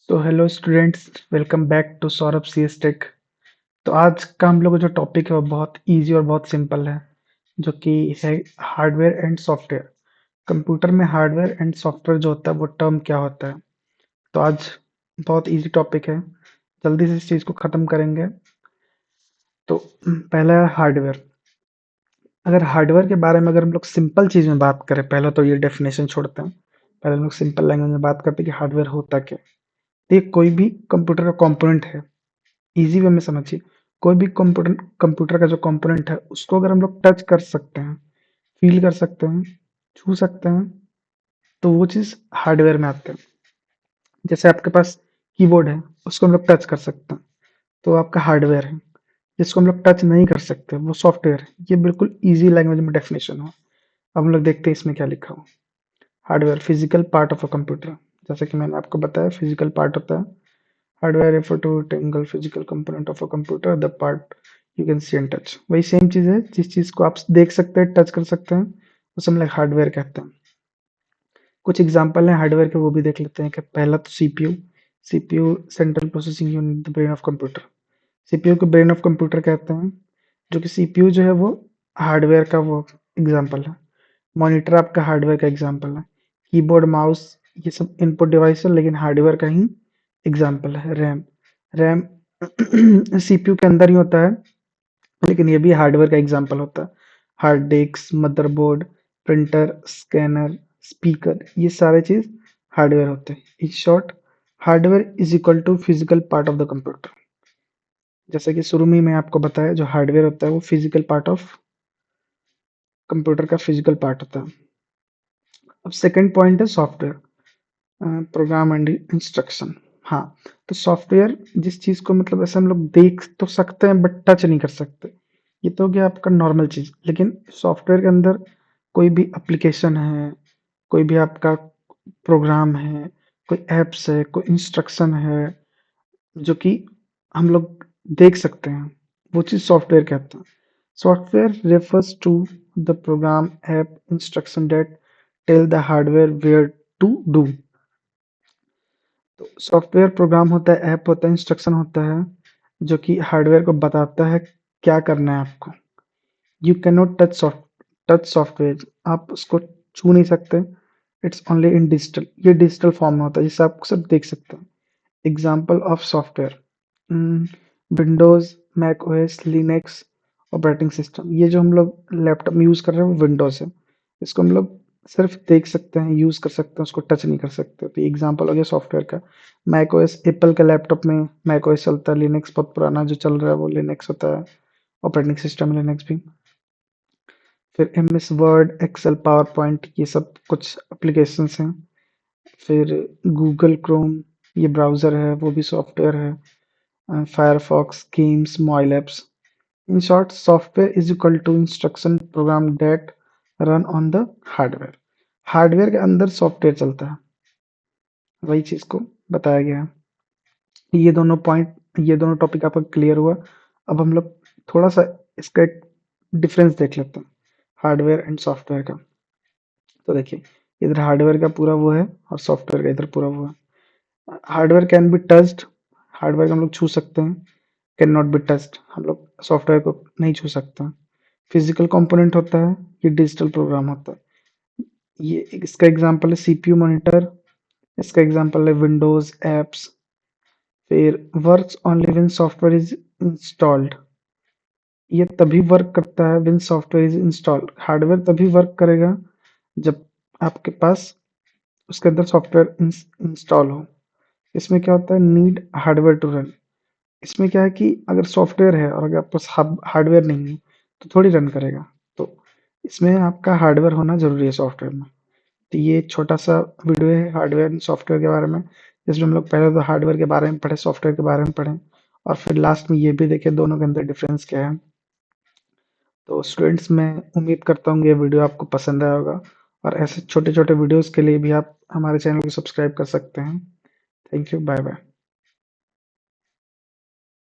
तो hello students, welcome back to Saurabh C S tech. तो आज का हम लोग का जो टॉपिक है वो बहुत इजी और बहुत सिंपल है, जो कि है हार्डवेयर एंड सॉफ्टवेयर। कंप्यूटर में हार्डवेयर एंड सॉफ्टवेयर जो होता है वो टर्म क्या होता है। तो आज बहुत इजी टॉपिक है, जल्दी से इस चीज़ को ख़त्म करेंगे। तो पहला है हार्डवेयर। अगर हार्डवेयर के बारे में अगर हम लोग सिंपल चीज़ में बात करें, पहले तो ये डेफिनेशन छोड़ते हैं। पहले हम लोग सिंपल लैंग्वेज में बात करते हैं कि हार्डवेयर होता क्या है। ये कोई भी कंप्यूटर का कंपोनेंट है। इजी वे में समझिए, कोई भी कंप्यूटर कंप्यूटर का जो कंपोनेंट है उसको अगर हम लोग टच कर सकते हैं, फील कर सकते हैं, छू सकते हैं, तो वो चीज़ हार्डवेयर में आते हैं। जैसे आपके पास कीबोर्ड है, उसको हम लोग टच कर सकते हैं, तो आपका हार्डवेयर है। जिसको हम लोग टच नहीं कर सकते वो सॉफ्टवेयर है। ये बिल्कुल इजी लैंग्वेज में डेफिनेशन हो। अब हम लोग देखते हैं इसमें क्या लिखा हो। Hardware physical part of a computer. जैसे कि मैंने आपको बताया, फिजिकल पार्ट होता है। Hardware refer to technical physical component of a computer, the part you can see and touch. वही सेम चीज है, जिस चीज को आप देख सकते हैं, टच कर सकते हैं, उसे हम लोग हार्डवेयर कहते हैं। कुछ एग्जांपल हैं हार्डवेयर के, वो भी देख लेते हैं। कि पहला तो CPU. CPU central processing unit, the brain of computer. CPU को ब्रेन ऑफ कंप्यूटर कहते हैं। जो कि सीपीयू जो है वो हार्डवेयर का वो एग्जांपल है। मॉनिटर आपका हार्डवेयर का एग्जांपल है। कीबोर्ड, माउस, ये सब इनपुट डिवाइस है, लेकिन हार्डवेयर का ही एग्जांपल है। रैम, रैम सीपीयू के अंदर ही होता है, लेकिन ये भी हार्डवेयर का एग्जांपल होता है। Hard disk, motherboard, printer, scanner, speaker, ये सारे चीज हार्डवेयर होते हैं। In short, hardware is equal to physical part of the computer. जैसे कि शुरू में ही मैं आपको बताया, जो हार्डवेयर होता है वो फिजिकल पार्ट ऑफ कंप्यूटर का फिजिकल पार्ट होता है। अब सेकंड पॉइंट है सॉफ्टवेयर, प्रोग्राम एंड इंस्ट्रक्शन। हाँ, तो सॉफ्टवेयर जिस चीज को मतलब ऐसे हम लोग देख तो सकते हैं बट टच नहीं कर सकते, ये तो हो गया आपका नॉर्मल चीज। लेकिन सॉफ्टवेयर के अंदर कोई भी एप्लीकेशन है, कोई भी आपका प्रोग्राम है, कोई एप्स है, कोई इंस्ट्रक्शन है, जो कि हम लोग देख सकते हैं, वो चीज सॉफ्टवेयर कहते हैं। Software refers to the program, app, instruction that tell the hardware ware to do. तो सॉफ्टवेयर प्रोग्राम होता है, ऐप होता है, इंस्ट्रक्शन होता है, जो कि हार्डवेयर को बताता है क्या करना है आपको। You can not touch software, आप उसको छू नहीं सकते। इट्स ओनली इन डिजिटल, ये डिजिटल फॉर्म में होता है जिससे आप सब देख सकते हैं। Example of software, Windows, Mac OS, Linux operating system. ये जो हम लोग लैपटॉप में यूज कर रहे हैं वो विंडोज है। इसको हम लोग सिर्फ देख सकते हैं, यूज कर सकते हैं, उसको टच नहीं कर सकते। तो एग्जाम्पल हो गया सॉफ्टवेयर का। मैक ओएस, एप्पल के लैपटॉप में मैक ओएस चलता है। लिनक्स बहुत पुराना जो चल रहा है वो लिनक्स होता है, ऑपरेटिंग सिस्टम लिनक्स भी। फिर M S Word, Excel, PowerPoint, ये सब कुछ एप्लीकेशंस हैं। फिर गूगल क्रोम, ये ब्राउज़र है, वो भी सॉफ्टवेयर है। Firefox, games, mobile apps. In short, software is equal to instruction program that run on the hardware. Hardware के अंदर सॉफ्टवेयर चलता है, वही चीज़ को बताया गया है। ये दोनों पॉइंट, ये दोनों टॉपिक आपका क्लियर हुआ। अब हम लोग थोड़ा सा इसका एक डिफरेंस देख लेते हैं, हार्डवेयर एंड सॉफ्टवेयर का। तो देखिए, इधर हार्डवेयर का पूरा वो है और सॉफ्टवेयर का इधर पूरा वो है। Hardware can be touched, hardware को हम लोग छू सकते हैं। कैन नॉट बी टच्ड, हम लोग सॉफ्टवेयर को नहीं छू सकते हैं। फिजिकल कंपोनेंट होता है, ये डिजिटल प्रोग्राम होता है। ये इसका एग्जांपल है सीपीयू मॉनिटर, इसका एग्जांपल है विंडोज एप्स। फिर works only when software is installed, ये तभी वर्क करता है when software is installed. Hardware तभी वर्क करेगा जब आपके पास उसके अंदर सॉफ्टवेयर इंस्टॉल हो। इसमें क्या होता है, नीड हार्डवेयर टू रन। इसमें क्या है कि अगर सॉफ्टवेयर है और अगर आपके पास हार्डवेयर नहीं है तो थोड़ी रन करेगा। तो इसमें आपका हार्डवेयर होना जरूरी है सॉफ्टवेयर में। तो ये छोटा सा वीडियो है हार्डवेयर एंड सॉफ्टवेयर के बारे में, जिसमें हम लोग पहले तो हार्डवेयर के बारे में पढ़े, सॉफ्टवेयर के बारे में पढ़े, और फिर लास्ट में ये भी देखे दोनों के अंदर डिफरेंस क्या है। तो स्टूडेंट्स, मैं उम्मीद करता हूँ ये वीडियो आपको पसंद आया होगा, और ऐसे छोटे छोटे वीडियोस के लिए भी आप हमारे चैनल को सब्सक्राइब कर सकते हैं। Thank you, bye bye.